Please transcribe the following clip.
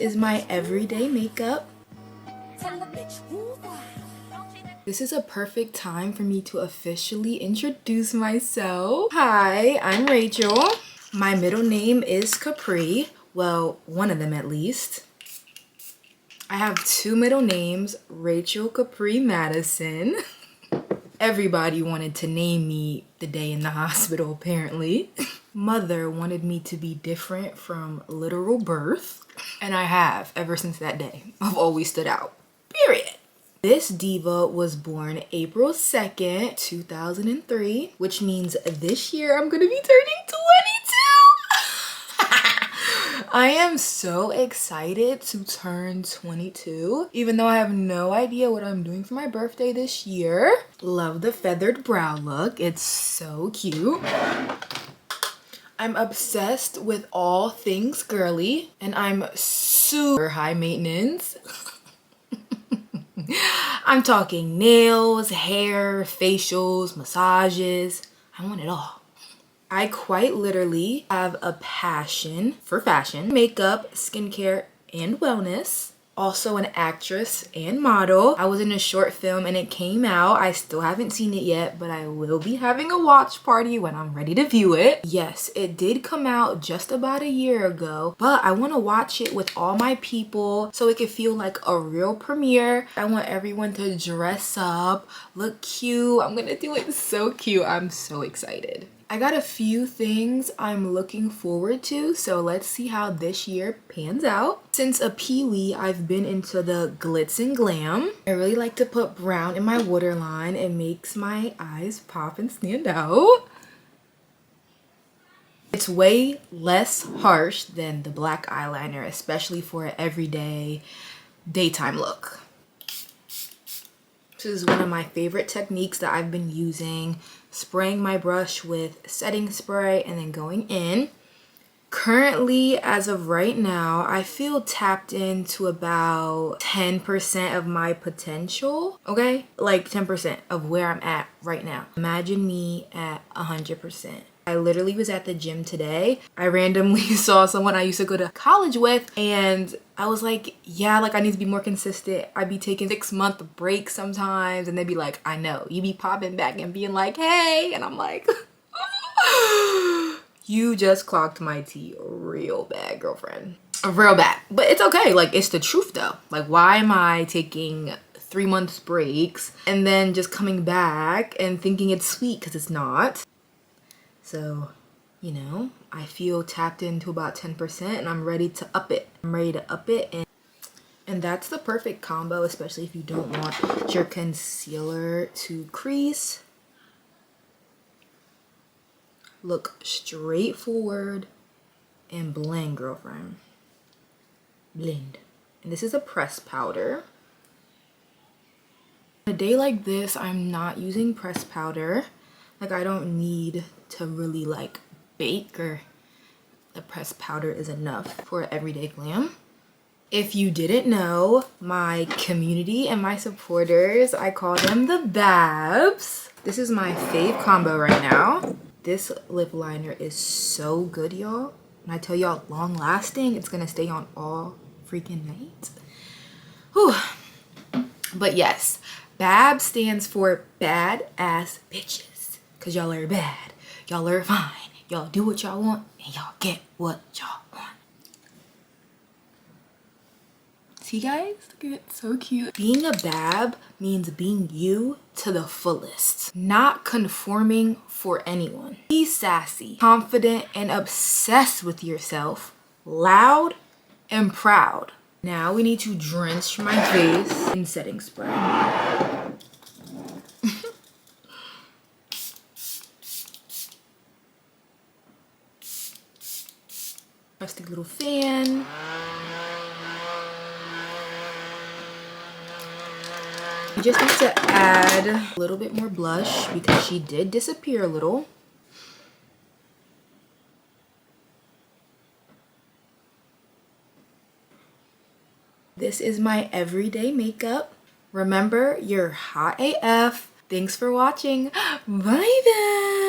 is my everyday makeup. This is a perfect time for me to officially introduce myself. Hi, I'm Rachel. My middle name is Capri. Well, one of them at least. I have two middle names, Rachel Capri Madison. Everybody wanted to name me the day in the hospital, apparently. Mother wanted me to be different from literal birth, and I have ever since that day. I've always stood out, period. This diva was born April 2nd, 2003, which means this year I'm gonna be turning 22. I am so excited to turn 22, even though I have no idea what I'm doing for my birthday this year. Love the feathered brow look. It's so cute. I'm obsessed with all things girly, and I'm super high maintenance. I'm talking nails, hair, facials, massages. I want it all. I quite literally have a passion for fashion, makeup, skincare, and wellness. Also an actress and model. I was in a short film and it came out. I still haven't seen it yet, but I will be having a watch party when I'm ready to view it. Yes, it did come out just about a year ago, but I want to watch it with all my people so it can feel like a real premiere. I want everyone to dress up, look cute. I'm gonna do it so cute. I'm so excited. I got a few things I'm looking forward to, so let's see how this year pans out. Since a peewee, I've been into the glitz and glam. I really like to put brown in my waterline. It makes my eyes pop and stand out. It's way less harsh than the black eyeliner, especially for an everyday daytime look. This is one of my favorite techniques that I've been using. Spraying my brush with setting spray and then going in. Currently, as of right now, I feel tapped into about 10% of my potential, okay? Like 10% of where I'm at right now. Imagine me at 100%. I literally was at the gym today. I randomly saw someone I used to go to college with and I was like, yeah, like I need to be more consistent. I'd be taking 6-month breaks sometimes and they'd be like, I know. You be popping back and being like, hey. And I'm like, you just clocked my tea real bad, girlfriend. Real bad. But it's okay. Like, it's the truth though. Like, why am I taking 3 months breaks and then just coming back and thinking it's sweet because it's not? So, you know, I feel tapped into about 10% and I'm ready to up it. I'm ready to up it and that's the perfect combo, especially if you don't want your concealer to crease. Look straightforward and blend, girlfriend. Blend. And this is a pressed powder. On a day like this, I'm not using pressed powder. Like, I don't need to really like bake, or the pressed powder is enough for everyday glam. If you didn't know, my community and my supporters, I call them the Babs. This is my fave combo right now. This lip liner is so good, y'all. When I tell y'all long lasting, it's gonna stay on all freaking night. Whew. But yes, Babs stands for badass bitches. Cause y'all are bad, y'all are fine, y'all do what y'all want, and y'all get what y'all want. See guys, look at it, so cute. Being a Bab means being you to the fullest, not conforming for anyone. Be sassy, confident, and obsessed with yourself, loud and proud. Now we need to drench my face in setting spray. Trusty little fan. You just need to add a little bit more blush because she did disappear a little. This is my everyday makeup. Remember, you're hot AF. Thanks for watching. Bye bye.